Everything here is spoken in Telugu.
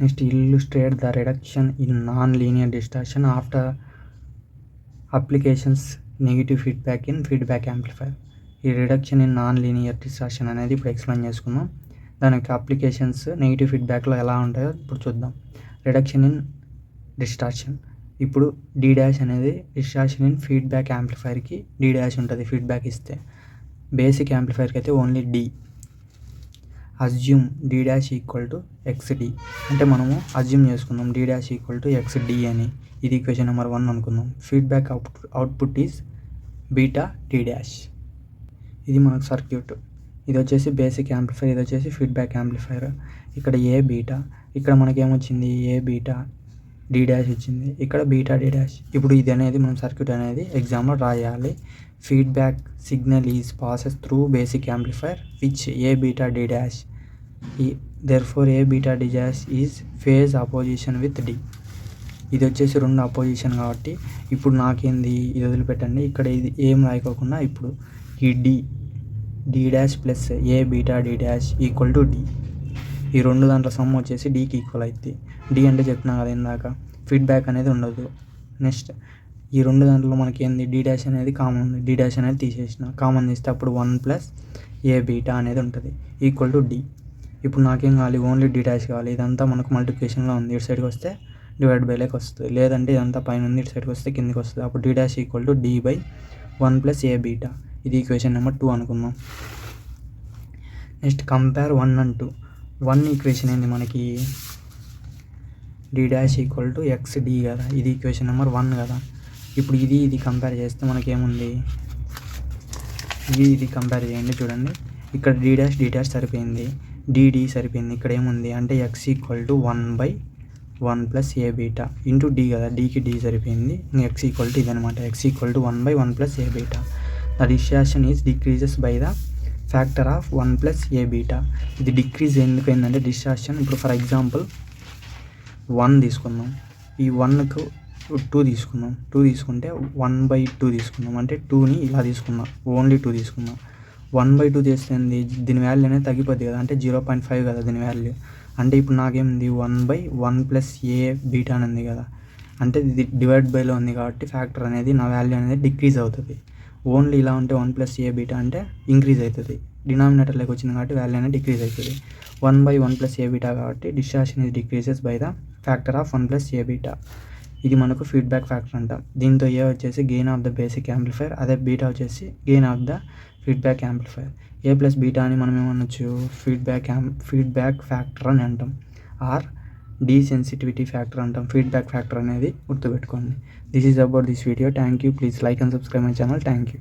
Next illustrate the reduction in non-linear distortion after applications negative feedback in feedback amplifier. ఈ reduction in non linear distortion అనేది ఇప్పుడు ఎక్స్ప్లెయిన్ చేసుకుందాం. దానికి అప్లికేషన్స్ నెగిటివ్ ఫీడ్బ్యాక్లో ఎలా ఉంటాయో ఇప్పుడు చూద్దాం. రిడక్షన్ ఇన్ డిస్టార్షన్, ఇప్పుడు డి డాష్ అనేది డిస్టార్షన్ ఇన్ ఫీడ్బ్యాక్ యాంప్లిఫైర్కి డి డాష్ ఉంటుంది ఫీడ్బ్యాక్ ఇస్తే. బేసిక్ యాంప్లిఫైర్కి అయితే only D. Assume D dash equal to X D, అంటే మనము అజ్యూమ్ చేసుకుందాం D dash equal to X D అని. ఇది ఈక్వేషన్ నెంబర్ 1 అనుకుందాం. Feedback output is beta D dash. ఇది మనకు సర్క్యూట్. ఇది వచ్చేసి బేసిక్ యాంప్లిఫైర్, ఇది వచ్చేసి ఫీడ్బ్యాక్ యాంప్లిఫైర్. ఇక్కడ ఏ బీటా, ఇక్కడ మనకేమొచ్చింది ఏ బీటా డి డాష్ వచ్చింది, ఇక్కడ బీటా డి డాష్. ఇప్పుడు ఇది అనేది మనం సర్క్యూట్ అనేది ఎగ్జామ్లో రాయాలి. Feedback signal is passes through basic amplifier which A beta D dash. Therefore A beta D dash is phase opposition with D. ఇది వచ్చేసి 2 అపోజిషన్ కాబట్టి ఇప్పుడు నాకేంది ఇది వదిలిపెట్టండి. ఇక్కడ ఇది ఏం రాయకోకుండా ఇప్పుడు ఈ D dash plus A beta D dash equal to D. ఈ 2 దాంట్లో సమ్ వచ్చేసి డీకి ఈక్వల్ అవుతుంది. డి అంటే చెప్పినా కదా ఇందాక ఫీడ్బ్యాక్ అనేది ఉండదు. నెక్స్ట్ ఈ 2 దాంట్లో మనకి ఏంది డి డాష్ అనేది కామన్ ఉంది. డి డాష్ అనేది తీసేసిన, కామన్ తీస్తే అప్పుడు 1 ప్లస్ ఏ బీటా అనేది ఉంటుంది ఈక్వల్ టు డి. ఇప్పుడు నాకేం కావాలి, ఓన్లీ డి డాష్ కావాలి. ఇదంతా మనకు మల్టిప్లికేషన్లో ఉంది, ఇటు సైడ్కి వస్తే డివైడ్ బై లేక వస్తుంది, లేదంటే ఇదంతా పైన ఉంది ఇటు సైడ్కి వస్తే కిందికి వస్తుంది. అప్పుడు D dash equal to D by 1 plus A beta. ఇది ఈక్వేషన్ నెంబర్ 2 అనుకుందాం. Next compare 1 and 2. 1 ఈక్వేషన్ ఏంది మనకి D dash equal to X D కదా, ఇది ఈక్వేషన్ నెంబర్ 1 కదా. ఇప్పుడు ఇది కంపేర్ చేస్తే మనకేముంది, ఇది కంపేర్ చేయండి. చూడండి ఇక్కడ డి డాష్ సరిపోయింది, డి సరిపోయింది. ఇక్కడ ఏముంది అంటే X equal to 1/1 plus A beta into D కదా, డీకి డి సరిపోయింది. ఇంకా ఎక్స్ ఈక్వల్ టు ఇదనమాట, X equal to 1/1 plus A beta. The distortion is decreases by the factor of 1 plus A beta. ఇది డిక్రీజ్ ఎందుకు అయిందంటే డిస్టార్షన్. ఇప్పుడు ఫర్ ఎగ్జాంపుల్ 1 తీసుకుందాం, ఈ 1కు 2 తీసుకుందాం. 2 తీసుకుంటే 1/2 తీసుకుందాం, అంటే 2ని ఇలా తీసుకుందాం, ఓన్లీ 2 తీసుకుందాం. 1/2 చేస్తే దీని వాల్యూ అనేది తగ్గిపోద్ది కదా, అంటే 0.5 కదా దీని వాల్యూ. అంటే ఇప్పుడు నాకేముంది 1/1 ప్లస్ ఏ బీటా అని ఉంది కదా, అంటే ఇది డివైడ్ బైలో ఉంది కాబట్టి ఫ్యాక్టర్ అనేది నా వాల్యూ అనేది డిక్రీజ్ అవుతుంది. ఓన్లీ ఇలా ఉంటే 1 ప్లస్ ఏ బీటా అంటే ఇంక్రీజ్ అవుతుంది. డినామినేటర్లోకి వచ్చింది కాబట్టి వాల్యూ అనేది డిక్రీజ్ అవుతుంది. 1/1 ప్లస్ ఏ బీటా కాబట్టి distortion is decreases by the factor of 1 plus A beta. ఇది మనకు ఫీడ్బ్యాక్ ఫ్యాక్టర్ అంటాం. దీంతో ఏ వచ్చేసి gain of the basic amplifier, అదే బీటా వచ్చేసి gain of the feedback amplifier. A plus beta అని మనం ఏమనొచ్చు, ఫీడ్బ్యాక్ ఫ్యాక్టర్ అని అంటాం, ఆర్ డీ సెన్సిటివిటీ ఫ్యాక్టర్ అంటాం. ఫీడ్బ్యాక్ ఫ్యాక్టర్ అనేది గుర్తుపెట్టుకోండి. This is about this video. Thank you. Please like and subscribe my channel. Thank you.